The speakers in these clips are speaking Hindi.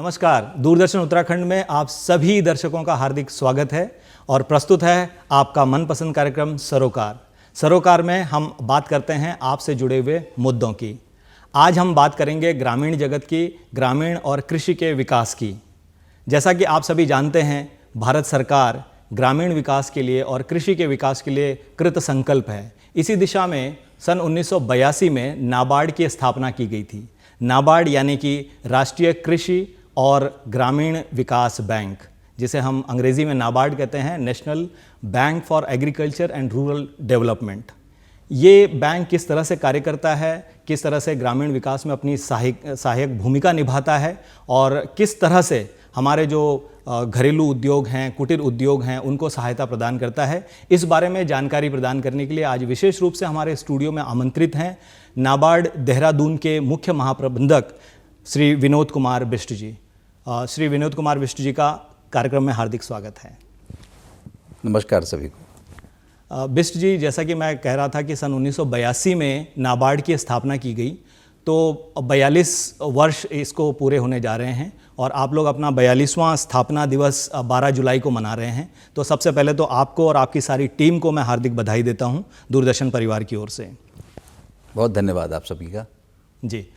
नमस्कार। दूरदर्शन उत्तराखंड में आप सभी दर्शकों का हार्दिक स्वागत है और प्रस्तुत है आपका मनपसंद कार्यक्रम सरोकार। सरोकार में हम बात करते हैं आपसे जुड़े हुए मुद्दों की। आज हम बात करेंगे ग्रामीण जगत की, ग्रामीण और कृषि के विकास की। जैसा कि आप सभी जानते हैं, भारत सरकार ग्रामीण विकास के लिए और कृषि के विकास के लिए कृत संकल्प है। इसी दिशा में सन 1982 में नाबार्ड की स्थापना की गई थी। नाबार्ड यानी कि राष्ट्रीय कृषि और ग्रामीण विकास बैंक, जिसे हम अंग्रेजी में नाबार्ड कहते हैं, national bank for agriculture and rural development. ये बैंक किस तरह से कार्य करता है, किस तरह से ग्रामीण विकास में अपनी सहायक भूमिका निभाता है और किस तरह से हमारे जो घरेलू उद्योग हैं, कुटीर उद्योग हैं, उनको सहायता प्रदान करता है, इस बारे में जानकारी प्रदान करने के लिए आज विशेष रूप से हमारे स्टूडियो में आमंत्रित हैं नाबार्ड देहरादून के मुख्य महाप्रबंधक श्री विनोद कुमार बिष्ट जी। श्री विनोद कुमार बिष्ट जी का कार्यक्रम में हार्दिक स्वागत है। नमस्कार सभी को। बिष्ट जी, जैसा कि मैं कह रहा था कि सन 1982 में नाबार्ड की स्थापना की गई, तो 42 वर्ष इसको पूरे होने जा रहे हैं और आप लोग अपना 42वां स्थापना दिवस 12 जुलाई को मना रहे हैं। तो सबसे पहले तो आपको और आपकी सारी टीम को मैं हार्दिक बधाई देता हूं दूरदर्शन परिवार की ओर से। बहुत धन्यवाद आप सभी का। जी,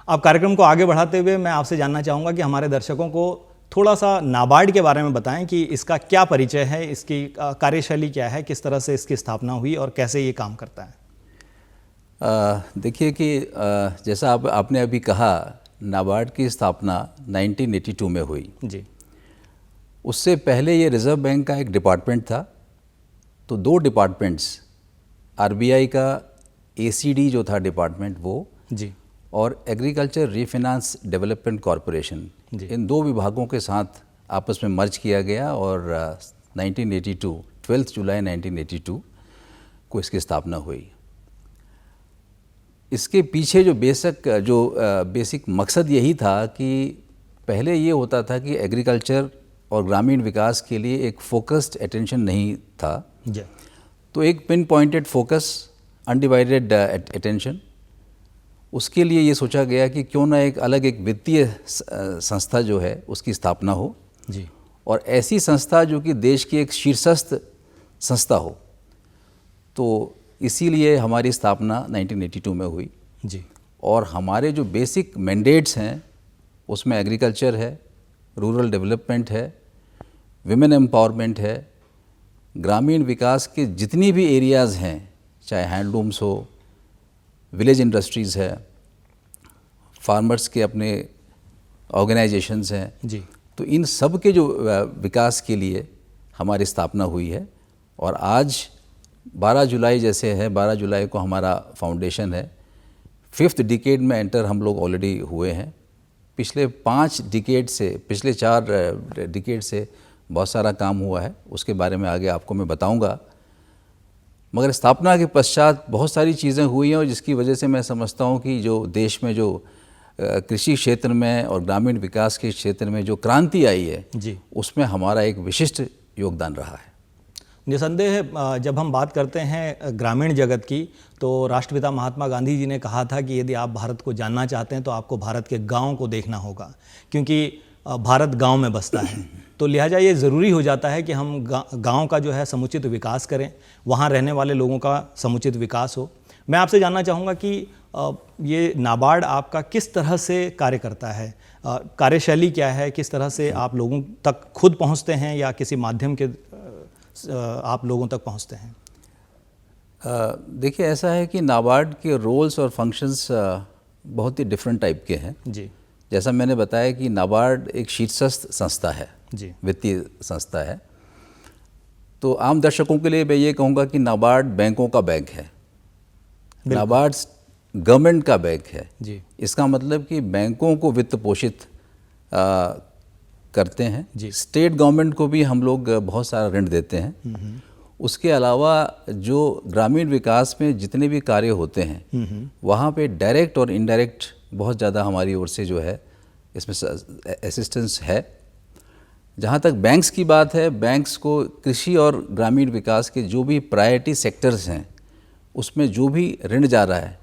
अब कार्यक्रम को आगे बढ़ाते हुए मैं आपसे जानना चाहूँगा कि हमारे दर्शकों को थोड़ा सा नाबार्ड के बारे में बताएं कि इसका क्या परिचय है, इसकी कार्यशैली क्या है, किस तरह से इसकी स्थापना हुई और कैसे ये काम करता है। देखिए कि जैसा आपने अभी कहा, नाबार्ड की स्थापना 1982 में हुई जी। उससे पहले ये रिज़र्व बैंक का एक डिपार्टमेंट था। तो दो डिपार्टमेंट्स, आरबीआई का एसीडी जो था डिपार्टमेंट वो जी, और एग्रीकल्चर रीफाइनेंस डेवलपमेंट कॉरपोरेशन, इन दो विभागों के साथ आपस में मर्ज किया गया और 1982 12 जुलाई 1982 को इसकी स्थापना हुई। इसके पीछे जो बेसिक मकसद यही था कि पहले ये होता था कि एग्रीकल्चर और ग्रामीण विकास के लिए एक फोकस्ड अटेंशन नहीं था। तो एक pin pointed focus, undivided attention, उसके लिए ये सोचा गया कि क्यों ना एक अलग एक वित्तीय संस्था जो है उसकी स्थापना हो जी, और ऐसी संस्था जो कि देश की एक शीर्षस्थ संस्था हो। तो इसीलिए हमारी स्थापना 1982 में हुई जी। और हमारे जो बेसिक मैंडेट्स हैं उसमें एग्रीकल्चर है, रूरल डेवलपमेंट है, विमेन एम्पावरमेंट है, ग्रामीण विकास के जितनी भी एरियाज़ हैं, चाहे हैंडलूम्स हो, विलेज इंडस्ट्रीज़ है, फार्मर्स के अपने ऑर्गेनाइजेशंस हैं जी। तो इन सब के जो विकास के लिए हमारी स्थापना हुई है। और आज 12 जुलाई जैसे है, 12 जुलाई को हमारा फाउंडेशन है। 5th डिकेड में एंटर हम लोग ऑलरेडी हुए हैं। पिछले 5 डिकेड से, पिछले 4 डिकेड से बहुत सारा काम हुआ है, उसके बारे में आगे आपको मैं बताऊंगा। मगर स्थापना के पश्चात बहुत सारी चीज़ें हुई हैं और जिसकी वजह से मैं समझता हूं कि जो देश में जो कृषि क्षेत्र में और ग्रामीण विकास के क्षेत्र में जो क्रांति आई है जी, उसमें हमारा एक विशिष्ट योगदान रहा है। निसंदेह जब हम बात करते हैं ग्रामीण जगत की, तो राष्ट्रपिता महात्मा गांधी जी ने कहा था कि यदि आप भारत को जानना चाहते हैं तो आपको भारत के गाँव को देखना होगा, क्योंकि भारत गांव में बसता है। तो लिहाजा ये ज़रूरी हो जाता है कि हम गांव का जो है समुचित विकास करें, वहाँ रहने वाले लोगों का समुचित विकास हो। मैं आपसे जानना चाहूँगा कि ये नाबार्ड आपका किस तरह से कार्य करता है, कार्यशैली क्या है, किस तरह से आप लोगों तक खुद पहुँचते हैं या किसी माध्यम के आप लोगों तक पहुँचते हैं? देखिए, ऐसा है कि नाबार्ड के रोल्स और फंक्शंस बहुत ही डिफरेंट टाइप के हैं। जी। जैसा मैंने बताया कि नाबार्ड एक शीर्षस्थ संस्था है, जी, वित्तीय संस्था है। तो आम दर्शकों के लिए मैं ये कहूँगा कि नाबार्ड बैंकों का बैंक है, नाबार्ड गवर्नमेंट का बैंक है। जी। इसका मतलब कि बैंकों को वित्त पोषित करते हैं जी। स्टेट गवर्नमेंट को भी हम लोग बहुत सारा ऋण देते हैं। उसके अलावा जो ग्रामीण विकास में जितने भी कार्य होते हैं वहाँ पे डायरेक्ट और इनडायरेक्ट बहुत ज़्यादा हमारी ओर से जो है इसमें असिस्टेंस है। जहाँ तक बैंक्स की बात है, बैंक्स को कृषि और ग्रामीण विकास के जो भी प्रायोरिटी सेक्टर्स हैं उसमें जो भी ऋण जा रहा है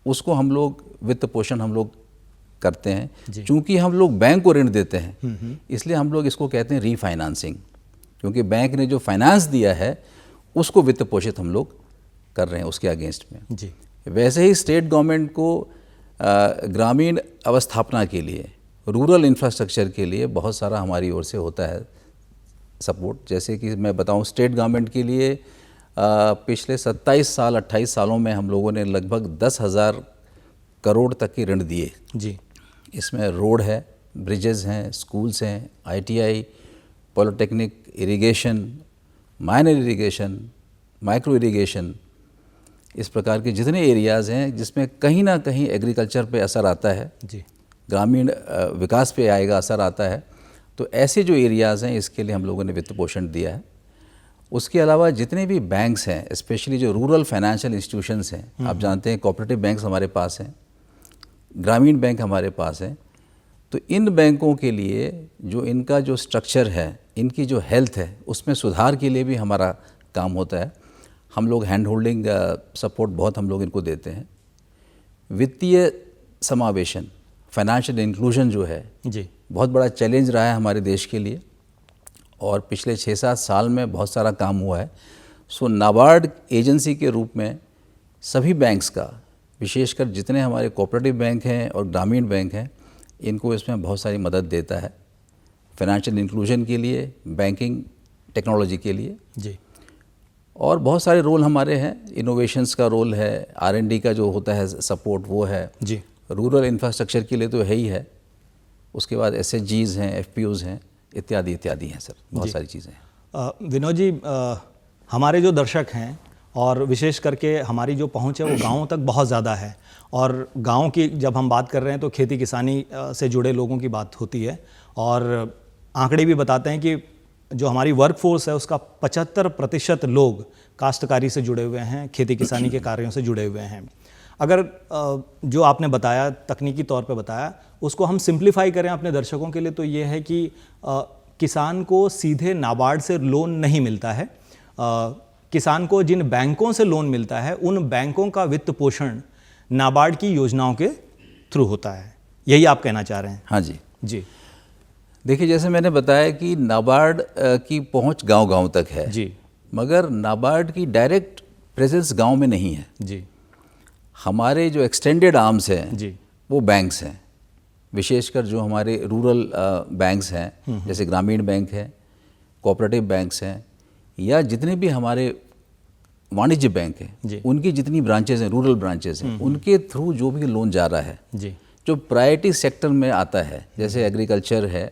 उसको हम लोग वित्त पोषण हम लोग करते हैं। चूंकि हम लोग बैंक को ऋण देते हैं, इसलिए हम लोग इसको कहते हैं रीफाइनेंसिंग, क्योंकि बैंक ने जो फाइनेंस दिया है उसको वित्त पोषित हम लोग कर रहे हैं उसके अगेंस्ट में जी। वैसे ही स्टेट गवर्नमेंट को ग्रामीण अवस्थापना के लिए, रूरल इंफ्रास्ट्रक्चर के लिए बहुत सारा हमारी ओर से होता है सपोर्ट। जैसे कि मैं बताऊं, स्टेट गवर्नमेंट के लिए पिछले 28 सालों में हम लोगों ने लगभग 10,000 करोड़ तक के ऋण दिए जी। इसमें रोड है, ब्रिजेज़ हैं, स्कूल्स हैं, ITI, polytechnic, irrigation, minor irrigation, micro irrigation, इस प्रकार के जितने एरियाज़ हैं जिसमें कहीं ना कहीं एग्रीकल्चर पे असर आता है जी। ग्रामीण विकास पे आएगा, असर आता है, तो ऐसे जो एरियाज़ हैं इसके लिए हम लोगों ने वित्त पोषण दिया है। उसके अलावा जितने भी बैंक्स हैं, स्पेशली जो रूरल फाइनेंशियल इंस्टीट्यूशंस हैं, आप जानते हैं कोऑपरेटिव बैंक्स हमारे पास हैं, ग्रामीण बैंक हमारे पास हैं, तो इन बैंकों के लिए जो इनका जो स्ट्रक्चर है, इनकी जो हेल्थ है, उसमें सुधार के लिए भी हमारा काम होता है। हम लोग हैंड होल्डिंग सपोर्ट बहुत हम लोग इनको देते हैं। वित्तीय समावेशन, फाइनेंशियल इंक्लूजन जो है जी। बहुत बड़ा चैलेंज रहा है हमारे देश के लिए, और पिछले 6-7 साल में बहुत सारा काम हुआ है। सो नाबार्ड एजेंसी के रूप में सभी बैंक्स का, विशेषकर जितने हमारे कोऑपरेटिव बैंक हैं और ग्रामीण बैंक हैं, इनको इसमें बहुत सारी मदद देता है फाइनेंशियल इंक्लूजन के लिए, बैंकिंग टेक्नोलॉजी के लिए जी। और बहुत सारे रोल हमारे हैं। इनोवेशंस का रोल है, R&D का जो होता है सपोर्ट वो है जी। रूरल इंफ्रास्ट्रक्चर के लिए तो है ही है, उसके बाद SHGs हैं, FPOs हैं, इत्यादि इत्यादि हैं सर, बहुत सारी चीज़ें हैं। विनोद जी, हमारे जो दर्शक हैं और विशेष करके हमारी जो पहुंच है वो गाँव तक बहुत ज़्यादा है, और गांव की जब हम बात कर रहे हैं तो खेती किसानी से जुड़े लोगों की बात होती है, और आंकड़े भी बताते हैं कि जो हमारी वर्कफोर्स है उसका 75% लोग काश्तकारी से जुड़े हुए हैं, खेती किसानी के कार्यों से जुड़े हुए हैं। अगर जो आपने बताया, तकनीकी तौर पे बताया, उसको हम सिंप्लीफाई करें अपने दर्शकों के लिए, तो ये है कि किसान को सीधे नाबार्ड से लोन नहीं मिलता है। किसान को जिन बैंकों से लोन मिलता है उन बैंकों का वित्त पोषण नाबार्ड की योजनाओं के थ्रू होता है, यही आप कहना चाह रहे हैं? हाँ जी। जी। देखिए, जैसे मैंने बताया कि नाबार्ड की पहुंच गांव-गांव तक है जी। मगर नाबार्ड की डायरेक्ट प्रेजेंस गांव में नहीं है। जी। हमारे जो एक्सटेंडेड आर्म्स हैं जी। वो बैंक्स हैं, विशेषकर जो हमारे रूरल बैंक्स हैं, जैसे ग्रामीण बैंक है, कोऑपरेटिव बैंक्स हैं, या जितने भी हमारे वाणिज्य बैंक हैं, उनकी जितनी ब्रांचेज हैं, रूरल ब्रांचेज हैं, उनके थ्रू जो भी लोन जा रहा है, जी, जो प्रायोरिटी सेक्टर में आता है, जैसे एग्रीकल्चर है,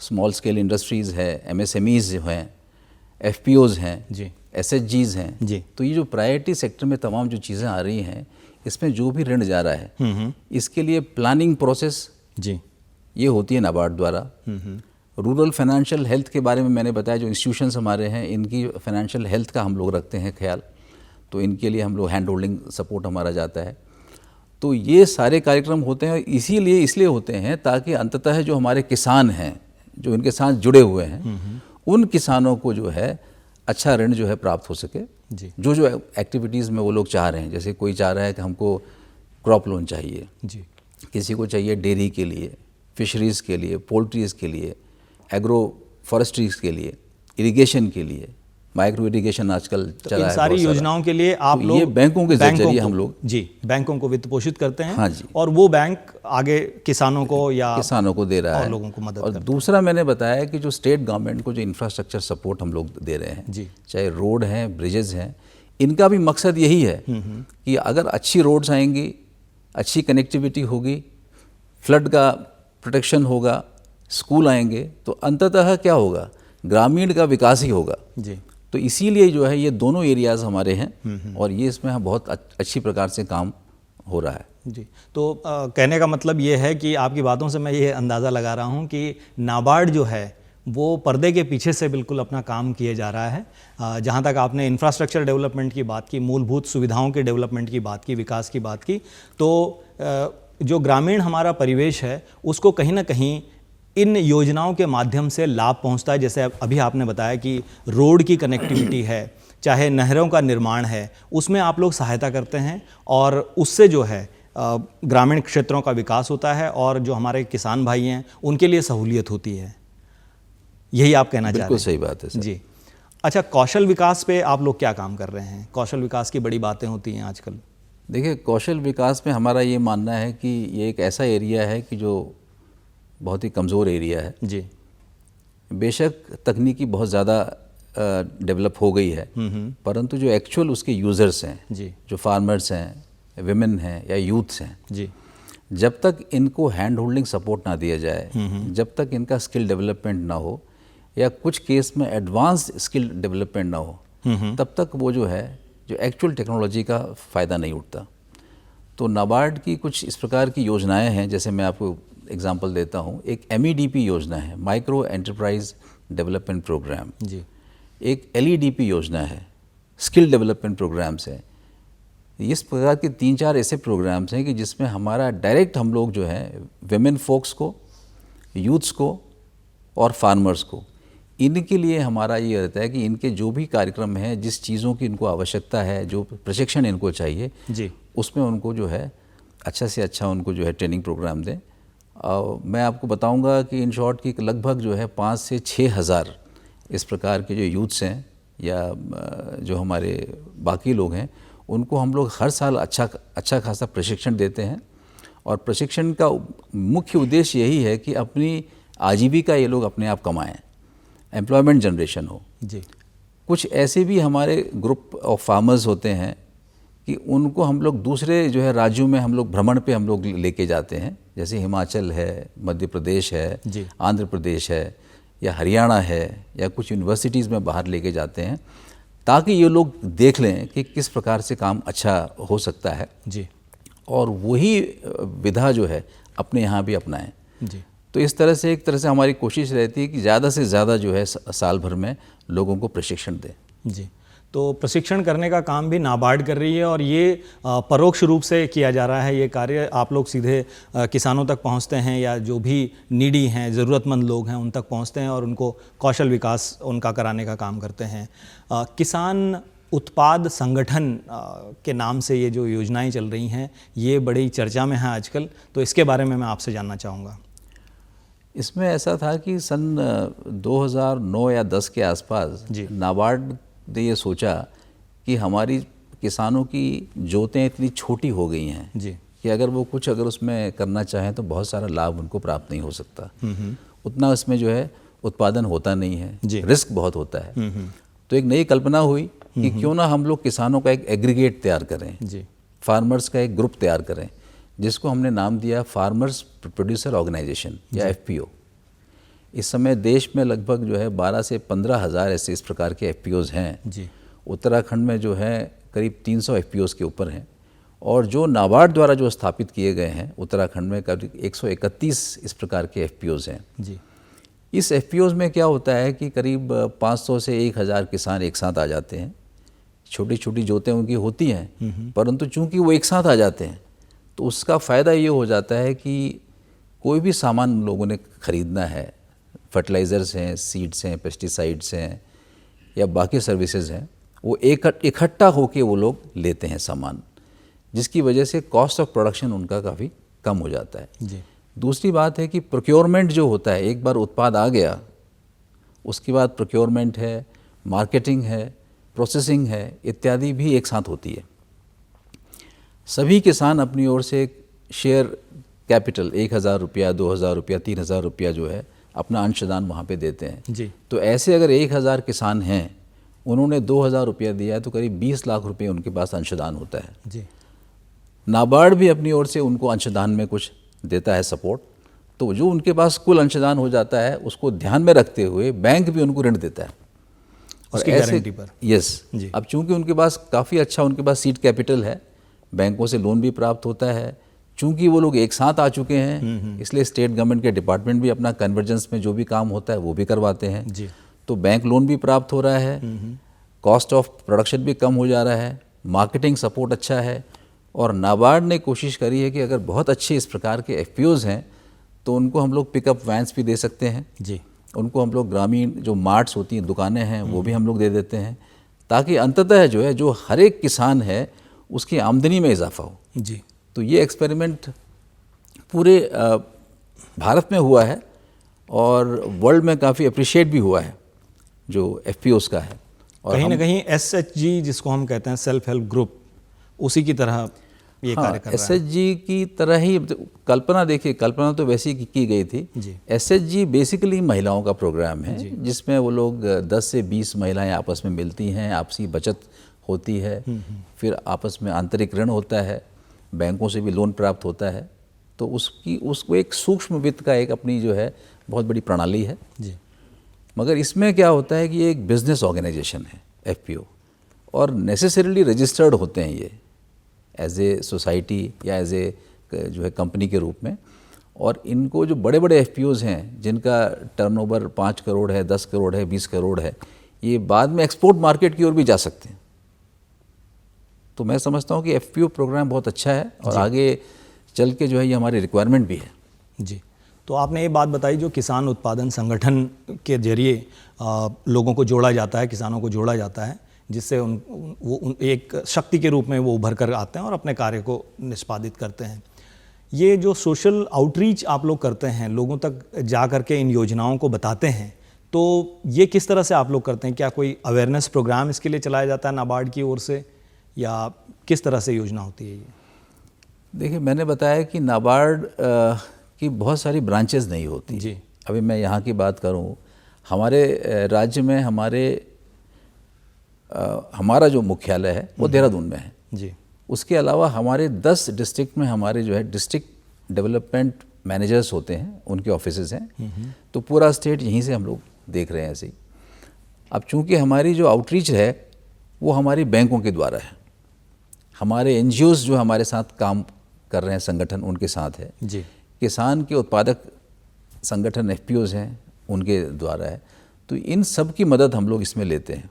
स्मॉल स्केल इंडस्ट्रीज़ है, MSMEs हैं, FPOs हैं, जी, SHGs हैं, जी, तो ये जो प्रायोरिटी सेक्टर में तमाम जो चीज़ें आ रही हैं, इसमें जो भी ऋण जा रहा है, इसके लिए प्लानिंग प्रोसेस जी, ये होती है नाबार्ड द्वारा। रूरल फाइनेंशियल हेल्थ के बारे में मैंने बताया, जो इंस्टीट्यूशंस हमारे हैं, इनकी फाइनेंशियल हेल्थ का हम लोग रखते हैं ख्याल, तो इनके लिए हम लोग हैंड होल्डिंग सपोर्ट हमारा जाता है। तो ये सारे कार्यक्रम होते हैं, इसीलिए इसलिए होते हैं ताकि अंततः जो हमारे किसान हैं, जो इनके साथ जुड़े हुए हैं, उन किसानों को जो है अच्छा ऋण जो है प्राप्त हो सके। जी, जो एक्टिविटीज़ में वो लोग चाह रहे हैं, जैसे कोई चाह रहा है कि हमको क्रॉप लोन चाहिए, जी, किसी को चाहिए डेयरी के लिए, फिशरीज़ के लिए, पोल्ट्रीज़ के लिए, एग्रो फॉरेस्ट्रीज़ के लिए, इरिगेशन के लिए, माइक्रो इरिगेशन आजकल चला है। इन सारी योजनाओं के लिए आप लोग ये बैंकों के जरिए हम लोग जी बैंकों को वित्त पोषित करते हैं। हाँ जी, और वो बैंक आगे किसानों को या किसानों को दे रहा है, लोगों को मदद और दूसरा मैंने बताया कि जो स्टेट गवर्नमेंट को जो इंफ्रास्ट्रक्चर सपोर्ट हम लोग दे रहे हैं, जी, चाहे रोड हैं, ब्रिजेज हैं, इनका भी मकसद यही है कि अगर अच्छी रोड्स आएंगी, अच्छी कनेक्टिविटी होगी, फ्लड का प्रोटेक्शन होगा, स्कूल आएंगे, तो अंततः क्या होगा, ग्रामीण का विकास ही होगा। जी, तो इसीलिए जो है ये दोनों एरियाज़ हमारे हैं, और ये इसमें हम बहुत अच्छी प्रकार से काम हो रहा है। जी, तो कहने का मतलब ये है कि आपकी बातों से मैं ये अंदाज़ा लगा रहा हूँ कि नाबार्ड जो है वो पर्दे के पीछे से बिल्कुल अपना काम किए जा रहा है। जहाँ तक आपने इंफ्रास्ट्रक्चर डेवलपमेंट की बात की, मूलभूत सुविधाओं के डेवलपमेंट की बात की, विकास की बात की, तो जो ग्रामीण हमारा परिवेश है उसको कहीं ना कहीं इन योजनाओं के माध्यम से लाभ पहुंचता है। जैसे अभी आपने बताया कि रोड की कनेक्टिविटी है, चाहे नहरों का निर्माण है, उसमें आप लोग सहायता करते हैं, और उससे जो है ग्रामीण क्षेत्रों का विकास होता है और जो हमारे किसान भाई हैं उनके लिए सहूलियत होती है। यही आप कहना चाह रहे हैं? बिल्कुल सही बात है सर। जी। अच्छा, कौशल विकास पे आप लोग क्या काम कर रहे हैं? कौशल विकास की बड़ी बातें होती हैं आजकल। देखिए, कौशल विकास में हमारा ये मानना है कि ये एक ऐसा एरिया है कि जो बहुत ही कमज़ोर एरिया है। जी। बेशक तकनीकी बहुत ज़्यादा डेवलप हो गई है, परंतु जो एक्चुअल उसके यूज़र्स हैं, जी। जो फार्मर्स हैं, विमेन हैं या यूथ्स हैं, जी। जब तक इनको हैंड होल्डिंग सपोर्ट ना दिया जाए, जब तक इनका स्किल डेवलपमेंट ना हो या कुछ केस में एडवांस स्किल डेवलपमेंट ना हो, तब तक वो जो है जो एक्चुअल टेक्नोलॉजी का फ़ायदा नहीं उठता। तो नाबार्ड की कुछ इस प्रकार की योजनाएं हैं, जैसे मैं आपको एग्जांपल देता हूँ। एक MEDP योजना है, माइक्रो एंटरप्राइज डेवलपमेंट प्रोग्राम। जी। एक LEDP योजना है, स्किल डेवलपमेंट प्रोग्राम्स हैं। इस प्रकार के 3-4 ऐसे प्रोग्राम्स हैं कि जिसमें हमारा डायरेक्ट हम लोग जो है विमेन फोक्स को, यूथ्स को और फार्मर्स को, इनके लिए हमारा ये रहता है कि इनके जो भी कार्यक्रम हैं, जिस चीज़ों की इनको आवश्यकता है, जो प्रशिक्षण इनको चाहिए, जी। उसमें उनको जो है अच्छा से अच्छा उनको जो है ट्रेनिंग प्रोग्राम दें। मैं आपको बताऊंगा कि इन शॉर्ट की लगभग जो है 5 से 6 हज़ार इस प्रकार के जो यूथ्स हैं या जो हमारे बाकी लोग हैं, उनको हम लोग हर साल अच्छा खासा प्रशिक्षण देते हैं। और प्रशिक्षण का मुख्य उद्देश्य यही है कि अपनी आजीविका ये लोग अपने आप कमाएं, एम्प्लॉयमेंट जनरेशन हो। जी। कुछ ऐसे भी हमारे ग्रुप ऑफ फार्मर्स होते हैं कि उनको हम लोग दूसरे जो है राज्यों में हम लोग भ्रमण पे हम लोग लेके जाते हैं, जैसे हिमाचल है, मध्य प्रदेश है, आंध्र प्रदेश है या हरियाणा है, या कुछ यूनिवर्सिटीज़ में बाहर लेके जाते हैं, ताकि ये लोग देख लें कि किस प्रकार से काम अच्छा हो सकता है। जी। और वही विधा जो है अपने यहाँ भी अपनाएं। जी। तो इस तरह से एक तरह से हमारी कोशिश रहती है कि ज़्यादा से ज़्यादा जो है साल भर में लोगों को प्रशिक्षण दें। जी। तो प्रशिक्षण करने का काम भी नाबार्ड कर रही है और ये परोक्ष रूप से किया जा रहा है। ये कार्य आप लोग सीधे किसानों तक पहुंचते हैं या जो भी नीडी हैं, ज़रूरतमंद लोग हैं, उन तक पहुंचते हैं और उनको कौशल विकास उनका कराने का काम करते हैं। किसान उत्पाद संगठन के नाम से ये जो योजनाएं चल रही हैं, ये बड़ी चर्चा में हैं आजकल, तो इसके बारे में मैं आपसे जानना चाहूँगा। इसमें ऐसा था कि सन 2009 या 10 के आसपास नाबार्ड ने ये सोचा कि हमारी किसानों की जोतें इतनी छोटी हो गई हैं कि अगर वो कुछ अगर उसमें करना चाहें तो बहुत सारा लाभ उनको प्राप्त नहीं हो सकता। उतना उसमें जो है उत्पादन होता नहीं है, रिस्क बहुत होता है। तो एक नई कल्पना हुई कि क्यों ना हम लोग किसानों का एक एग्रीगेट तैयार करें, फार्मर्स का एक ग्रुप तैयार करें, जिसको हमने नाम दिया फार्मर्स प्रोड्यूसर ऑर्गेनाइजेशन या FPO। इस समय देश में लगभग जो है 12 से 15 हज़ार ऐसे इस प्रकार के FPOs हैं। उत्तराखंड में जो है करीब 300 FPOs के ऊपर हैं, और जो नाबार्ड द्वारा जो स्थापित किए गए हैं उत्तराखंड में करीब 131 इस प्रकार के FPOs हैं। इस FPOs में क्या होता है कि करीब 500 से 1000 किसान एक साथ आ जाते हैं। छोटी छोटी जोतें उनकी होती हैं, परंतु चूंकि वो एक साथ आ जाते हैं तो उसका फ़ायदा ये हो जाता है कि कोई भी सामान लोगों ने ख़रीदना है, फर्टिलाइज़र्स हैं, सीड्स हैं, पेस्टिसाइड्स हैं या बाकी सर्विसेज हैं, वो इकट्ठा होके वो लोग लेते हैं सामान, जिसकी वजह से कॉस्ट ऑफ प्रोडक्शन उनका काफ़ी कम हो जाता है। दूसरी बात है कि प्रोक्योरमेंट जो होता है, एक बार उत्पाद आ गया उसके बाद प्रोक्योरमेंट है, मार्केटिंग है, प्रोसेसिंग है, इत्यादि भी एक साथ होती है। सभी किसान अपनी ओर से शेयर कैपिटल 1000 रुपया, 2000 रुपया, 3000 रुपया जो है अपना अंशदान वहाँ पे देते हैं। तो ऐसे अगर 1000 किसान हैं, उन्होंने 2000 रुपया दिया है, तो करीब 20 लाख रुपये उनके पास अंशदान होता है। नाबार्ड भी अपनी ओर से उनको अंशदान में कुछ देता है सपोर्ट। तो जो उनके पास कुल अंशदान हो जाता है, उसको ध्यान में रखते हुए बैंक भी उनको ऋण देता है उसकी गारंटी पर। यस। अब चूंकि उनके पास काफ़ी अच्छा उनके पास सीड कैपिटल है, बैंकों से लोन भी प्राप्त होता है। चूंकि वो लोग एक साथ आ चुके हैं, इसलिए स्टेट गवर्नमेंट के डिपार्टमेंट भी अपना कन्वर्जेंस में जो भी काम होता है वो भी करवाते हैं। तो बैंक लोन भी प्राप्त हो रहा है, कॉस्ट ऑफ प्रोडक्शन भी कम हो जा रहा है, मार्केटिंग सपोर्ट अच्छा है। और नाबार्ड ने कोशिश करी है कि अगर बहुत अच्छे इस प्रकार के FPOs हैं तो उनको हम लोग पिकअप वैन्स भी दे सकते हैं। उनको हम लोग ग्रामीण जो मार्ट्स होती हैं, दुकानें हैं, वो भी हम लोग दे देते हैं, ताकि अंततः जो है जो हर एक किसान है उसकी आमदनी में इजाफा हो। तो ये एक्सपेरिमेंट पूरे भारत में हुआ है और वर्ल्ड में काफ़ी अप्रिशिएट भी हुआ है जो FPOs का है। और कहीं ना कहीं SHG जिसको हम कहते हैं सेल्फ हेल्प ग्रुप, उसी की तरह ये कार्य कर रहा है। SHG की तरह ही कल्पना, देखिए कल्पना तो वैसी की गई थी जी। SHG बेसिकली महिलाओं का प्रोग्राम है जिसमें वो लोग 10 से 20 महिलाएं आपस में मिलती हैं, आपसी बचत होती है, फिर आपस में आंतरिक ऋण होता है, बैंकों से भी लोन प्राप्त होता है। तो उसको एक सूक्ष्म वित्त का एक अपनी जो है बहुत बड़ी प्रणाली है जी। मगर इसमें क्या होता है कि ये एक बिजनेस ऑर्गेनाइजेशन है FPO, और नेसेसरीली रजिस्टर्ड होते हैं ये एज ए सोसाइटी या एज ए जो है कंपनी के रूप में। और इनको जो बड़े बड़े FPOs हैं जिनका टर्नओवर 5 करोड़ है, 10 करोड़ है, 20 करोड़ है, ये बाद में एक्सपोर्ट मार्केट की ओर भी जा सकते हैं। तो मैं समझता हूँ कि FPO प्रोग्राम बहुत अच्छा है और आगे चल के जो है ये हमारी रिक्वायरमेंट भी है। जी। तो आपने ये बात बताई जो किसान उत्पादन संगठन के जरिए लोगों को जोड़ा जाता है, किसानों को जोड़ा जाता है, जिससे वो एक शक्ति के रूप में वो उभर कर आते हैं और अपने कार्य को निष्पादित करते हैं। ये जो सोशल आउटरीच आप लोग करते हैं, लोगों तक जा कर के इन योजनाओं को बताते हैं, तो ये किस तरह से आप लोग करते हैं? क्या कोई अवेयरनेस प्रोग्राम इसके लिए चलाया जाता है नाबार्ड की ओर से, या किस तरह से योजना होती है ये? देखिए, मैंने बताया कि नाबार्ड की बहुत सारी ब्रांचेस नहीं होती जी। अभी मैं यहाँ की बात करूँ, हमारे राज्य में हमारा जो मुख्यालय है वो देहरादून में है जी। उसके अलावा हमारे 10 डिस्ट्रिक्ट में हमारे जो है डिस्ट्रिक्ट डेवलपमेंट मैनेजर्स होते हैं, उनके ऑफिसेज हैं। तो पूरा स्टेट यहीं से हम लोग देख रहे हैं ऐसे ही। अब चूंकि हमारी जो आउटरीच है वो हमारी बैंकों के द्वारा है, हमारे NGOs जो हमारे साथ काम कर रहे हैं संगठन उनके साथ है जी। किसान के उत्पादक संगठन FPOs हैं उनके द्वारा है। तो इन सब की मदद हम लोग इसमें लेते हैं।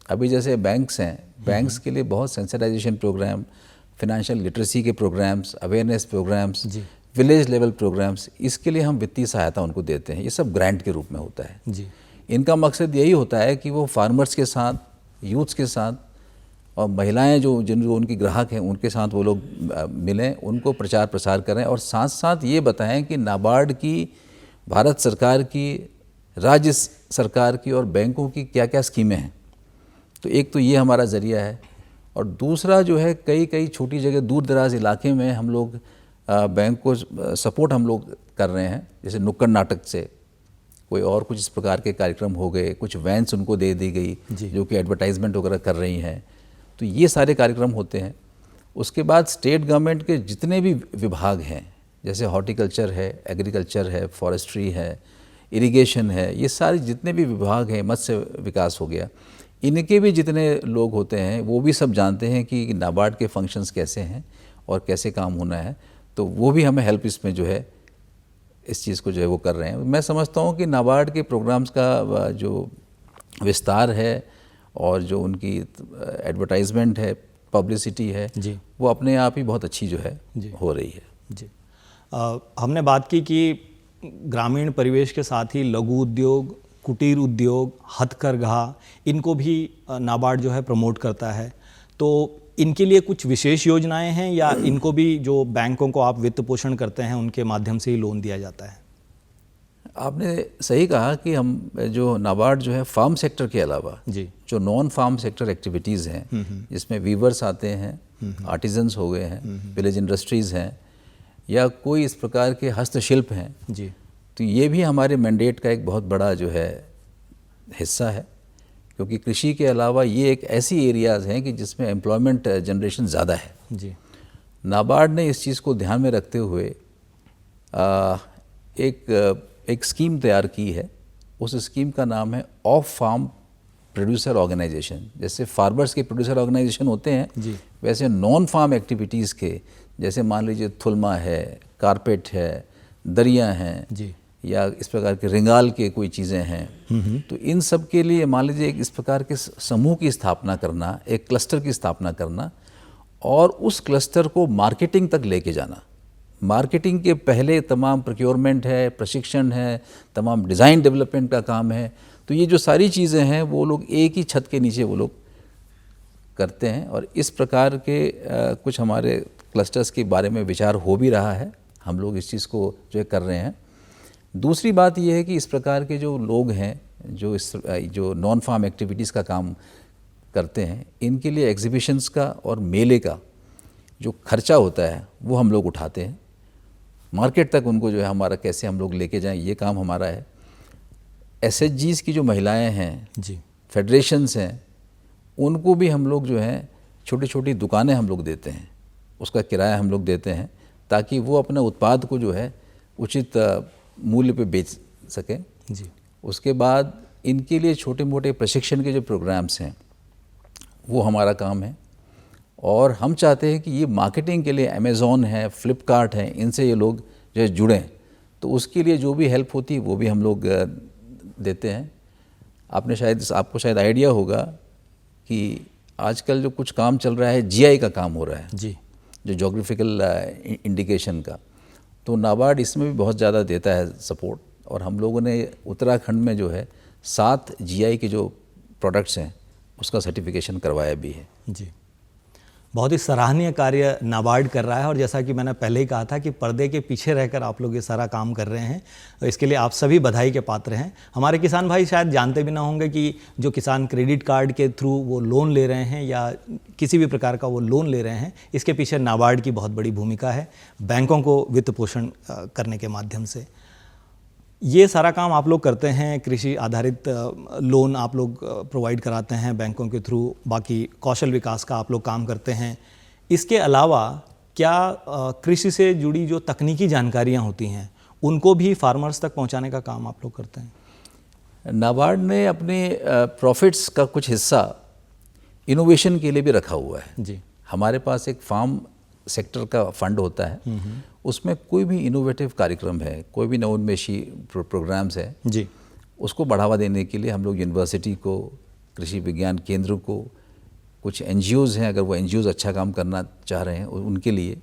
अभी जैसे बैंक्स हैं, बैंक्स के लिए बहुत सेंसिटाइजेशन प्रोग्राम, फाइनेंशियल लिटरेसी के programs, awareness programs, village level programs, इसके लिए हम वित्तीय सहायता उनको देते हैं। ये सब ग्रांट के रूप में होता है जी। इनका मकसद यही होता है कि वो फार्मर्स के साथ, यूथ्स के साथ और महिलाएं जो उनकी ग्राहक हैं उनके साथ वो लोग मिलें, उनको प्रचार प्रसार करें और साथ साथ ये बताएं कि नाबार्ड की, भारत सरकार की, राज्य सरकार की और बैंकों की क्या क्या स्कीमें हैं। तो एक तो ये हमारा ज़रिया है, और दूसरा जो है कई छोटी जगह दूर दराज इलाके में हम लोग बैंक को सपोर्ट हम लोग कर रहे हैं। जैसे नुक्कड़ नाटक से कोई और कुछ इस प्रकार के कार्यक्रम हो गए, कुछ वैन्स उनको दे दी गई जो कि एडवर्टाइजमेंट वगैरह कर रही हैं। तो ये सारे कार्यक्रम होते हैं। उसके बाद स्टेट गवर्नमेंट के जितने भी विभाग हैं, जैसे हॉर्टिकल्चर है, एग्रीकल्चर है, फॉरेस्ट्री है, इरिगेशन है, ये सारे जितने भी विभाग हैं, मत्स्य विकास हो गया, इनके भी जितने लोग होते हैं वो भी सब जानते हैं कि नाबार्ड के फंक्शंस कैसे हैं और कैसे काम होना है। तो वो भी हमें हेल्प इसमें जो है इस चीज़ को जो है वो कर रहे हैं। मैं समझता हूँ कि नाबार्ड के प्रोग्राम्स का जो विस्तार है और जो उनकी एडवर्टाइजमेंट है, पब्लिसिटी है जी, वो अपने आप ही बहुत अच्छी जो है हो रही है जी। हमने बात की कि ग्रामीण परिवेश के साथ ही लघु उद्योग, कुटीर उद्योग, हथकरघा, इनको भी नाबार्ड जो है प्रमोट करता है। तो इनके लिए कुछ विशेष योजनाएं हैं या इनको भी जो बैंकों को आप वित्त पोषण करते हैं उनके माध्यम से ही लोन दिया जाता है? आपने सही कहा कि हम जो नाबार्ड जो है फार्म सेक्टर के अलावा जी, जो नॉन फार्म सेक्टर एक्टिविटीज़ हैं, जिसमें वीवर्स आते हैं, आर्टिजन्स हो गए हैं, विलेज इंडस्ट्रीज़ हैं, या कोई इस प्रकार के हस्तशिल्प हैं जी, तो ये भी हमारे मैंडेट का एक बहुत बड़ा जो है हिस्सा है। क्योंकि कृषि के अलावा ये एक ऐसी एरियाज़ हैं कि जिसमें एम्प्लॉयमेंट जनरेशन ज़्यादा है जी। नाबार्ड ने इस चीज़ को ध्यान में रखते हुए एक स्कीम तैयार की है। उस स्कीम का नाम है ऑफ फार्म प्रोड्यूसर ऑर्गेनाइजेशन। जैसे फार्मर्स के प्रोड्यूसर ऑर्गेनाइजेशन होते हैं जी, वैसे नॉन फार्म एक्टिविटीज़ के, जैसे मान लीजिए थुलमा है, कारपेट है, दरिया हैं जी, या इस प्रकार के रिंगाल के कोई चीज़ें हैं, तो इन सब के लिए मान लीजिए एक इस प्रकार के समूह की स्थापना करना, एक क्लस्टर की स्थापना करना और उस क्लस्टर को मार्केटिंग तक लेके जाना। मार्केटिंग के पहले तमाम प्रोक्योरमेंट है, प्रशिक्षण है, तमाम डिज़ाइन डेवलपमेंट का काम है। तो ये जो सारी चीज़ें हैं वो लोग एक ही छत के नीचे वो लोग करते हैं और इस प्रकार के कुछ हमारे क्लस्टर्स के बारे में विचार हो भी रहा है। हम लोग इस चीज़ को जो है कर रहे हैं। दूसरी बात यह है कि इस प्रकार के जो लोग हैं जो नॉन फार्म एक्टिविटीज़ का काम करते हैं, इनके लिए एग्जीबिशंस का और मेले का जो खर्चा होता है वो हम लोग उठाते हैं। मार्केट तक उनको जो है हमारा कैसे हम लोग लेके जाएं, ये काम हमारा है। एसएचजीज़ की जो महिलाएं हैं जी, फेडरेशंस हैं, उनको भी हम लोग जो है छोटी छोटी दुकानें हम लोग देते हैं, उसका किराया हम लोग देते हैं ताकि वो अपने उत्पाद को जो है उचित मूल्य पे बेच सकें। जी, उसके बाद इनके लिए छोटे मोटे प्रशिक्षण के जो प्रोग्राम्स हैं वो हमारा काम है। और हम चाहते हैं कि ये मार्केटिंग के लिए अमेज़ॉन है, फ्लिपकार्ट है, इनसे ये लोग जो है जुड़ें, तो उसके लिए जो भी हेल्प होती है वो भी हम लोग देते हैं। आपको शायद आइडिया होगा कि आजकल जो कुछ काम चल रहा है जीआई का काम हो रहा है जी, जो जोग्राफिकल इंडिकेशन का, तो नाबार्ड इसमें भी बहुत ज़्यादा देता है सपोर्ट। और हम लोगों ने उत्तराखंड में जो है 7 जीआई के जो प्रोडक्ट्स हैं उसका सर्टिफिकेशन करवाया भी है। जी, बहुत ही सराहनीय कार्य नाबार्ड कर रहा है। और जैसा कि मैंने पहले ही कहा था कि पर्दे के पीछे रहकर आप लोग ये सारा काम कर रहे हैं, तो इसके लिए आप सभी बधाई के पात्र हैं। हमारे किसान भाई शायद जानते भी ना होंगे कि जो किसान क्रेडिट कार्ड के थ्रू वो लोन ले रहे हैं या किसी भी प्रकार का वो लोन ले रहे हैं, इसके पीछे नाबार्ड की बहुत बड़ी भूमिका है, बैंकों को वित्त पोषण करने के माध्यम से। ये सारा काम आप लोग करते हैं, कृषि आधारित लोन आप लोग प्रोवाइड कराते हैं बैंकों के थ्रू, बाकी कौशल विकास का आप लोग काम करते हैं। इसके अलावा क्या कृषि से जुड़ी जो तकनीकी जानकारियां होती हैं उनको भी फार्मर्स तक पहुंचाने का काम आप लोग करते हैं? नाबार्ड ने अपने प्रॉफिट्स का कुछ हिस्सा इनोवेशन के लिए भी रखा हुआ है। जी, हमारे पास एक फार्म सेक्टर का फंड होता है, उसमें कोई भी इनोवेटिव कार्यक्रम है, कोई भी नवोन्मेषी प्रोग्राम्स है जी, उसको बढ़ावा देने के लिए हम लोग यूनिवर्सिटी को, कृषि विज्ञान केंद्र को, कुछ एनजीओज़ हैं अगर वो एनजीओज़ अच्छा काम करना चाह रहे हैं उनके लिए,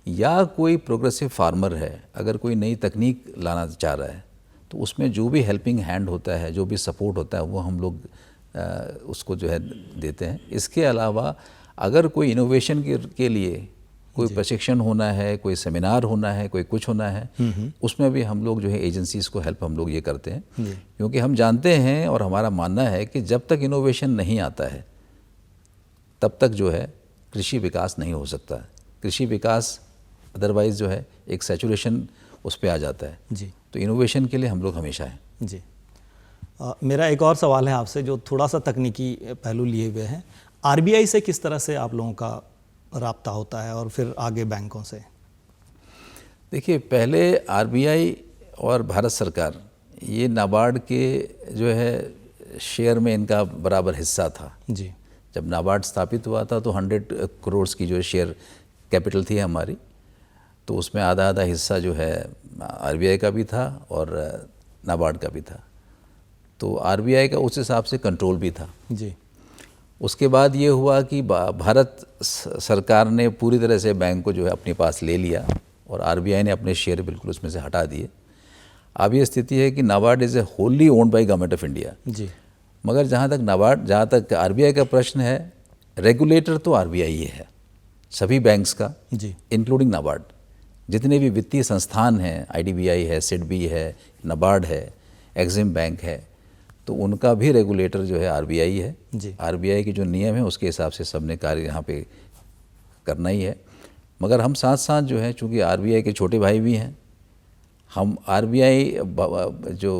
या कोई प्रोग्रेसिव फार्मर है अगर कोई नई तकनीक लाना चाह रहा है, तो उसमें जो भी हेल्पिंग हैंड होता है, जो भी सपोर्ट होता है, वो हम लोग उसको जो है देते हैं। इसके अलावा अगर कोई इनोवेशन के लिए कोई प्रशिक्षण होना है, कोई सेमिनार होना है, कोई कुछ होना है, उसमें भी हम लोग जो है एजेंसीज़ को हेल्प हम लोग ये करते हैं, क्योंकि हम जानते हैं और हमारा मानना है कि जब तक इनोवेशन नहीं आता है तब तक जो है कृषि विकास नहीं हो सकता। कृषि विकास अदरवाइज़ जो है एक सैचुरेशन उस पर आ जाता है। जी, तो इनोवेशन के लिए हम लोग हमेशा हैं। जी। मेरा एक और सवाल है आपसे जो थोड़ा सा तकनीकी पहलू लिए हुए हैं। आरबीआई से किस तरह से आप लोगों का राब्ता होता है और फिर आगे बैंकों से? देखिए, पहले आरबीआई और भारत सरकार ये नाबार्ड के जो है शेयर में इनका बराबर हिस्सा था। जी, जब नाबार्ड स्थापित हुआ था तो 100 करोड़ की जो शेयर कैपिटल थी हमारी, तो उसमें आधा आधा हिस्सा जो है आरबीआई का भी था और नाबार्ड का भी था। तो आरबीआई का उस हिसाब से कंट्रोल भी था। जी, उसके बाद ये हुआ कि भारत सरकार ने पूरी तरह से बैंक को जो है अपने पास ले लिया और आरबीआई ने अपने शेयर बिल्कुल उसमें से हटा दिए। अब ये स्थिति है कि NABARD is a wholly owned by government of India. जी, मगर जहाँ तक आरबीआई का प्रश्न है, रेगुलेटर तो आरबीआई ही है सभी बैंक्स का, जी, इंक्लूडिंग नाबार्ड। जितने भी वित्तीय संस्थान हैं, आईडीबीआई है, सिडबी है, नाबार्ड है, एक्सिम बैंक है, तो उनका भी रेगुलेटर जो है आरबीआई है। जी, आरबीआई के जो नियम है उसके हिसाब से सबने कार्य यहाँ पे करना ही है। मगर हम साथ साथ जो है, चूँकि आरबीआई के छोटे भाई भी हैं, हम आरबीआई जो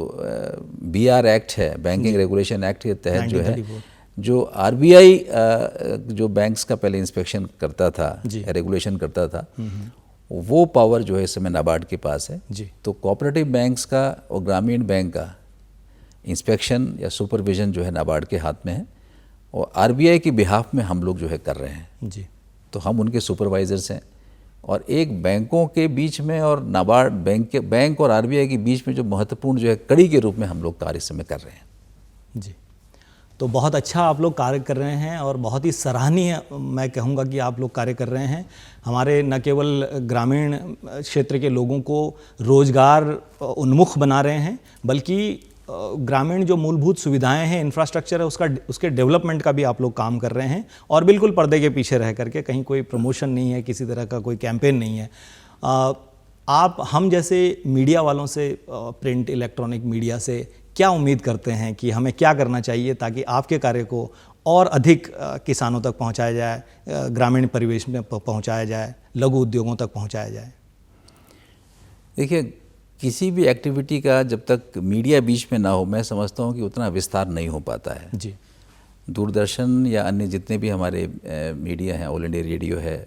बीआर एक्ट है, बैंकिंग रेगुलेशन एक्ट के तहत जो है, जो आरबीआई जो बैंक्स का पहले इंस्पेक्शन करता था, रेगुलेशन करता था, वो पावर जो है इस समय नाबार्ड के पास है। जी, तो कोऑपरेटिव बैंक्स का और ग्रामीण बैंक का इंस्पेक्शन या सुपरविजन जो है नाबार्ड के हाथ में है और आरबीआई के बिहाफ में हम लोग जो है कर रहे हैं। जी, तो हम उनके सुपरवाइजर्स हैं और एक बैंकों के बीच में और नाबार्ड बैंक और आरबीआई के बीच में जो महत्वपूर्ण जो है कड़ी के रूप में हम लोग कार्य इस समय कर रहे हैं। जी, तो बहुत अच्छा आप लोग कार्य कर रहे हैं और बहुत ही सराहनीय मैं कहूँगा कि आप लोग कार्य कर रहे हैं। हमारे न केवल ग्रामीण क्षेत्र के लोगों को रोजगार उन्मुख बना रहे हैं, बल्कि ग्रामीण जो मूलभूत सुविधाएं हैं, इंफ्रास्ट्रक्चर है, उसके डेवलपमेंट का भी आप लोग काम कर रहे हैं और बिल्कुल पर्दे के पीछे रह करके, कहीं कोई प्रमोशन नहीं है, किसी तरह का कोई कैंपेन नहीं है। आप हम जैसे मीडिया वालों से, प्रिंट इलेक्ट्रॉनिक मीडिया से क्या उम्मीद करते हैं कि हमें क्या करना चाहिए ताकि आपके कार्य को और अधिक किसानों तक पहुंचाया जाए, ग्रामीण परिवेश में पहुंचाया जाए, लघु उद्योगों तक पहुंचाया जाए? देखिए, किसी भी एक्टिविटी का जब तक मीडिया बीच में ना हो, मैं समझता हूँ कि उतना विस्तार नहीं हो पाता है। जी। दूरदर्शन या अन्य जितने भी हमारे मीडिया हैं, ऑल इंडिया रेडियो है,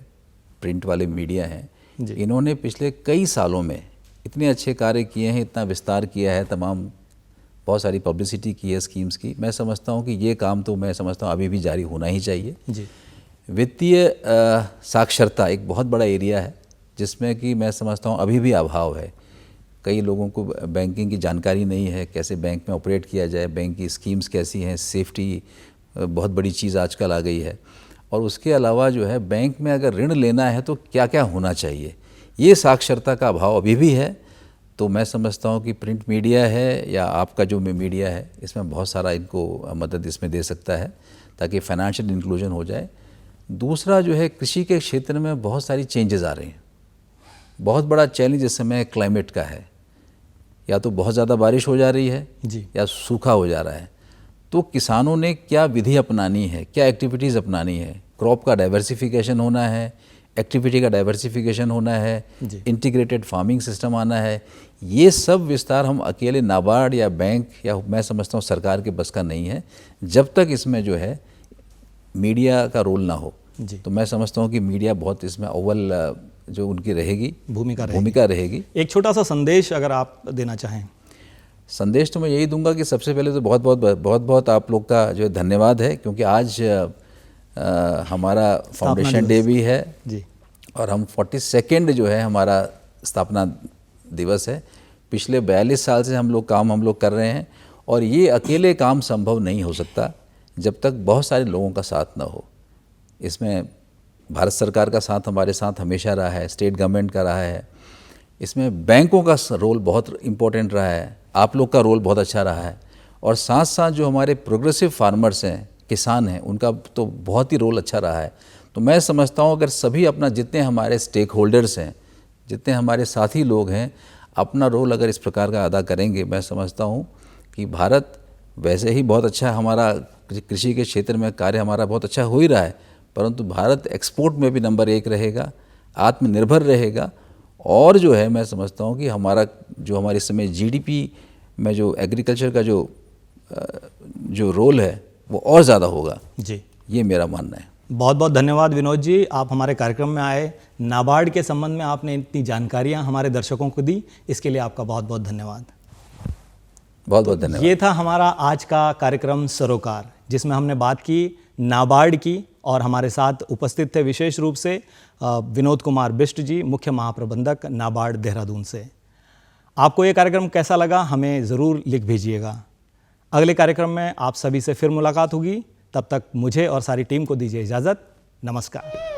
प्रिंट वाले मीडिया हैं, इन्होंने पिछले कई सालों में इतने अच्छे कार्य किए हैं, इतना विस्तार किया है, तमाम बहुत सारी पब्लिसिटी की है स्कीम्स की। मैं समझता हूँ कि ये काम तो मैं समझता हूँ अभी भी जारी होना ही चाहिए। जी। वित्तीय साक्षरता एक बहुत बड़ा एरिया है जिसमें कि मैं समझता हूँ अभी भी अभाव है। कई लोगों को बैंकिंग की जानकारी नहीं है, कैसे बैंक में ऑपरेट किया जाए, बैंक की स्कीम्स कैसी हैं, सेफ्टी बहुत बड़ी चीज़ आजकल आ गई है। और उसके अलावा जो है, बैंक में अगर ऋण लेना है तो क्या क्या होना चाहिए, ये साक्षरता का अभाव अभी भी है। तो मैं समझता हूँ कि प्रिंट मीडिया है या आपका जो मीडिया है, इसमें बहुत सारा इनको मदद इसमें दे सकता है ताकि फाइनेंशियल इंक्लूजन हो जाए। दूसरा जो है, कृषि के क्षेत्र में बहुत सारी चेंजेस आ रही हैं। बहुत बड़ा चैलेंज इस समय क्लाइमेट का है, या तो बहुत ज़्यादा बारिश हो जा रही है जी। या सूखा हो जा रहा है। तो किसानों ने क्या विधि अपनानी है, क्या एक्टिविटीज़ अपनानी है, क्रॉप का डाइवर्सिफिकेशन होना है, एक्टिविटी का डाइवर्सिफिकेशन होना है, इंटीग्रेटेड फार्मिंग सिस्टम आना है। ये सब विस्तार हम अकेले नाबार्ड या बैंक या मैं समझता हूँ सरकार के बस का नहीं है, जब तक इसमें जो है मीडिया का रोल ना हो। तो मैं समझता हूँ कि मीडिया बहुत इसमें अव्वल जो उनकी रहेगी भूमिका रहेगी। एक छोटा सा संदेश अगर आप देना चाहें। संदेश तो मैं यही दूंगा कि सबसे पहले तो बहुत बहुत आप लोग का जो है धन्यवाद है, क्योंकि आज हमारा फाउंडेशन डे भी है जी। और हम 42nd जो है हमारा स्थापना दिवस है। पिछले 42 साल से हम लोग कर रहे हैं और ये अकेले काम संभव नहीं हो सकता जब तक बहुत सारे लोगों का साथ ना हो। इसमें भारत सरकार का साथ हमारे साथ हमेशा रहा है, स्टेट गवर्नमेंट का रहा है, इसमें बैंकों का रोल बहुत इम्पोर्टेंट रहा है, आप लोग का रोल बहुत अच्छा रहा है, और साथ साथ जो हमारे प्रोग्रेसिव फार्मर्स हैं, किसान हैं, उनका तो बहुत ही रोल अच्छा रहा है। तो मैं समझता हूँ अगर सभी अपना, जितने हमारे स्टेक होल्डर्स हैं, जितने हमारे साथी लोग हैं, अपना रोल अगर इस प्रकार का अदा करेंगे, मैं समझता हूँ कि भारत वैसे ही बहुत अच्छा, हमारा कृषि के क्षेत्र में कार्य हमारा बहुत अच्छा हो ही रहा है, परंतु भारत एक्सपोर्ट में भी नंबर 1 रहेगा, आत्मनिर्भर रहेगा। और जो है मैं समझता हूँ कि हमारे इस समय जीडीपी में जो एग्रीकल्चर का जो रोल है वो और ज़्यादा होगा जी, ये मेरा मानना है। बहुत बहुत धन्यवाद विनोद जी, आप हमारे कार्यक्रम में आए, नाबार्ड के संबंध में आपने इतनी जानकारियाँ हमारे दर्शकों को दी, इसके लिए आपका बहुत बहुत धन्यवाद। बहुत बहुत धन्यवाद। ये था हमारा आज का कार्यक्रम सरोकार, जिसमें हमने बात की नाबार्ड की, और हमारे साथ उपस्थित थे विशेष रूप से विनोद कुमार बिष्ट जी, मुख्य महाप्रबंधक नाबार्ड देहरादून से। आपको ये कार्यक्रम कैसा लगा हमें ज़रूर लिख भेजिएगा। अगले कार्यक्रम में आप सभी से फिर मुलाकात होगी, तब तक मुझे और सारी टीम को दीजिए इजाज़त। नमस्कार।